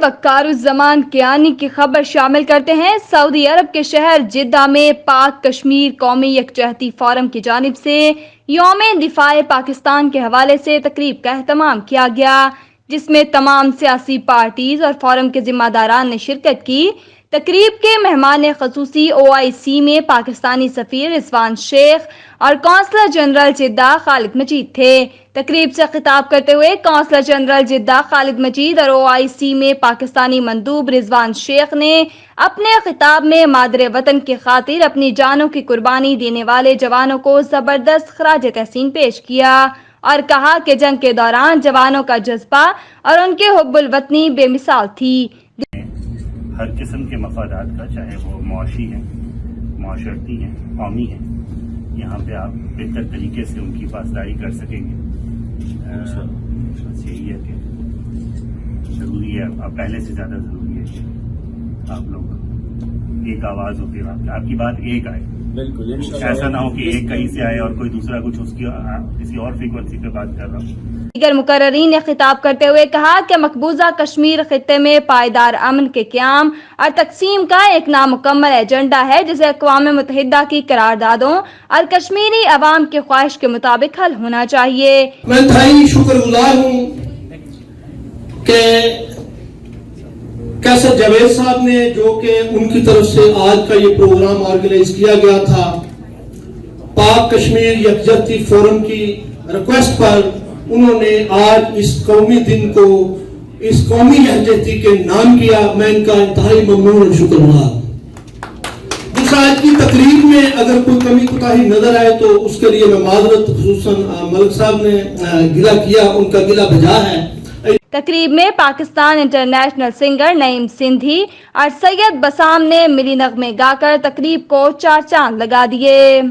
وقار الزمان کیانی کی خبر شامل کرتے ہیں۔ سعودی عرب کے شہر جدہ میں پاک کشمیر قومی یکجہتی فورم کی جانب سے یوم دفاع پاکستان کے حوالے سے تقریب کا اہتمام کیا گیا، جس میں تمام سیاسی پارٹیز اور فورم کے ذمہ داران نے شرکت کی۔ تقریب کے مہمان خصوصی OIC میں پاکستانی سفیر رضوان شیخ اور قونصلر جنرل جدہ خالد مجید تھے۔ تقریب سے خطاب کرتے ہوئے قونصلر جنرل جدہ خالد مجید اور OIC میں پاکستانی مندوب رضوان شیخ نے اپنے خطاب میں مادر وطن کی خاطر اپنی جانوں کی قربانی دینے والے جوانوں کو زبردست خراج تحسین پیش کیا اور کہا کہ جنگ کے دوران جوانوں کا جذبہ اور ان کے حب الوطنی بے مثال تھی۔ ہر قسم کے مفادات کا، چاہے وہ معاشی ہیں، معاشرتی ہیں، قومی ہیں، یہاں پہ آپ بہتر طریقے سے ان کی پاسداری کر سکیں گے۔ بس یہی ہے کہ ضروری ہے، اب پہلے سے زیادہ ضروری ہے کہ آپ لوگ ایک آواز ہوتی ہے، آپ کی بات ایک آئے۔ بالکل، ایسا نہ ہو کہ ایک کہیں سے آئے اور کوئی دوسرا کچھ اس کی کسی اور فریکوینسی پہ بات کر رہا ہوں۔ دیگر مقررین نے خطاب کرتے ہوئے کہا کہ مقبوضہ کشمیر خطے میں پائیدار امن کے قیام اور تقسیم کا ایک نامکمل ایجنڈا ہے، جسے اقوام متحدہ کی قراردادوں اور کشمیری عوام کی خواہش کے مطابق حل ہونا چاہیے۔ میں انتہائی شکر گزار ہوں کہ کیسر جاوید صاحب نے، جو کہ ان کی طرف سے آج کا یہ پروگرام آرگنائز کیا گیا تھا، پاک کشمیر یکجہتی فورم کی ریکویسٹ پر انہوں نے آج اس قومی دن کو اس قومی یکجہتی کے نام کیا۔ میں ان کا انتہائی ممنون اور شکر گزار ہوں۔ دوسرا، آج کی تقریب میں اگر کوئی کمی کوتاہی نظر آئے تو اس کے لیے میں معذرت، خصوصاً ملک صاحب نے گلہ کیا، ان کا گلہ بجا ہے۔ تقریب میں پاکستان انٹرنیشنل سنگر نعیم سندھی اور سید بسام نے ملی نغمے گا کر تقریب کو چار چاند لگا دیے۔